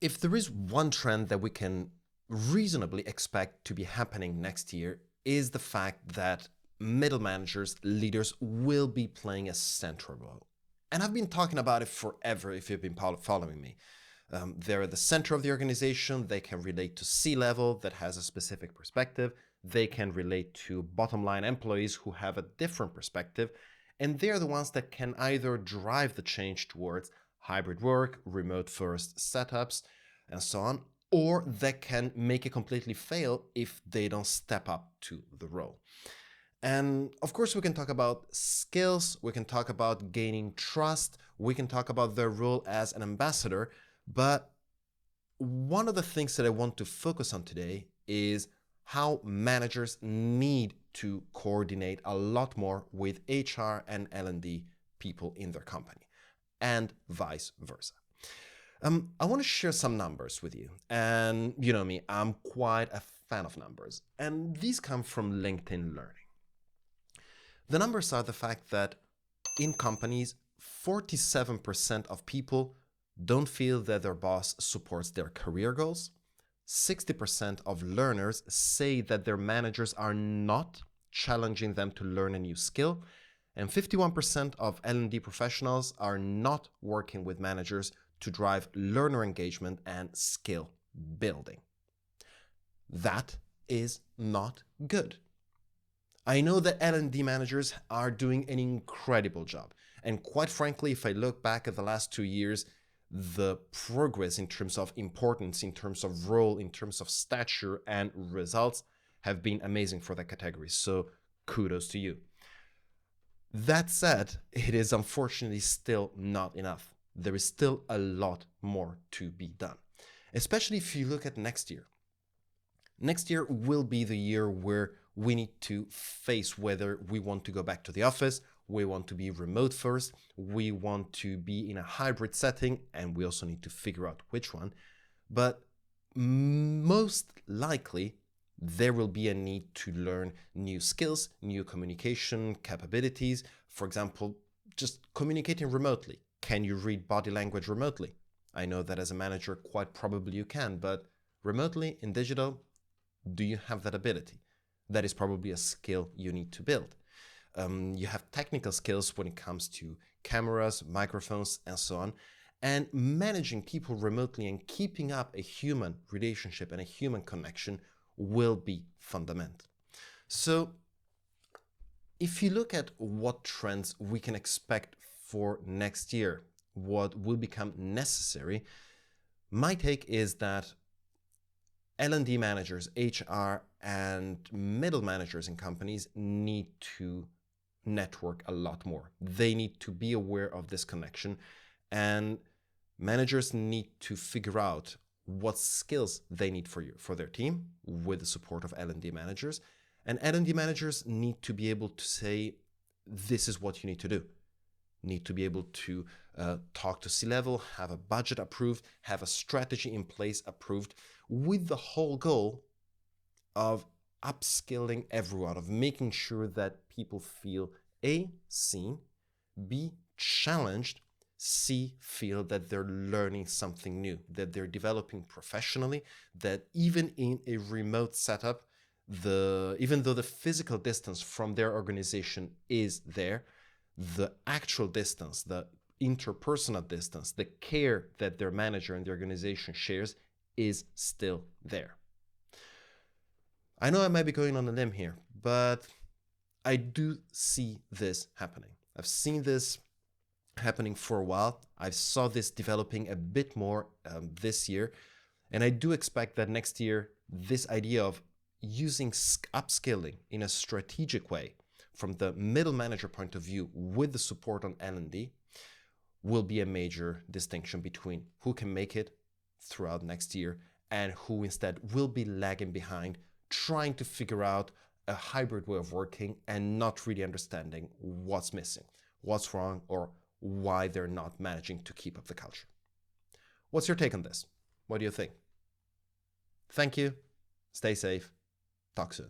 If there is one trend that we can reasonably expect to be happening next year, is the fact that middle managers, leaders, will be playing a central role. And I've been talking about it forever if you've been following me. They're at the center of the organization. They can relate to C-level that has a specific perspective. They can relate to bottom line employees who have a different perspective. And they're the ones that can either drive the change towards hybrid work, remote first setups, and so on, or that can make it completely fail if they don't step up to the role. And of course, we can talk about skills, we can talk about gaining trust, we can talk about their role as an ambassador, but one of the things that I want to focus on today is how managers need to coordinate a lot more with HR and L&D people in their company, and vice versa. I want to share some numbers with you. And you know me, I'm quite a fan of numbers. And these come from LinkedIn Learning. The numbers are the fact that in companies, 47% of people don't feel that their boss supports their career goals. 60% of learners say that their managers are not challenging them to learn a new skill. And 51% of L&D professionals are not working with managers to drive learner engagement and skill building. That is not good. I know that L&D managers are doing an incredible job. And quite frankly, if I look back at the last 2 years, the progress in terms of importance, in terms of role, in terms of stature and results have been amazing for that category. So kudos to you. That said, it is unfortunately still not enough. There is still a lot more to be done, especially if you look at next year. Next year will be the year where we need to face whether we want to go back to the office, we want to be remote first, we want to be in a hybrid setting, and we also need to figure out which one. But most likely, there will be a need to learn new skills, new communication capabilities. For example, just communicating remotely. Can you read body language remotely? I know that as a manager, quite probably you can, but remotely in digital, do you have that ability? That is probably a skill you need to build. You have technical skills when it comes to cameras, microphones, and so on. And managing people remotely and keeping up a human relationship and a human connection will be fundamental. So if you look at what trends we can expect for next year, what will become necessary, my take is that L&D managers, HR, and middle managers in companies need to network a lot more. They need to be aware of this connection, and managers need to figure out what skills they need for their team with the support of L&D managers. And L&D managers need to be able to say, this is what you need to do. Need to be able to talk to C-level, have a budget approved, have a strategy in place approved, with the whole goal of upskilling everyone, of making sure that people feel A, seen, B, challenged, C, feel that they're learning something new, that they're developing professionally, that even in a remote setup, even though the physical distance from their organization is there, the actual distance, the interpersonal distance, the care that their manager and the organization shares is still there. I know I might be going on a limb here, but I do see this happening. I've seen this happening for a while. I saw this developing a bit more this year, and I do expect that next year, this idea of using upskilling in a strategic way from the middle manager point of view with the support on L&D will be a major distinction between who can make it throughout next year and who instead will be lagging behind, trying to figure out a hybrid way of working and not really understanding what's missing, what's wrong, or why they're not managing to keep up the culture. What's your take on this? What do you think? Thank you. Stay safe. Talk soon.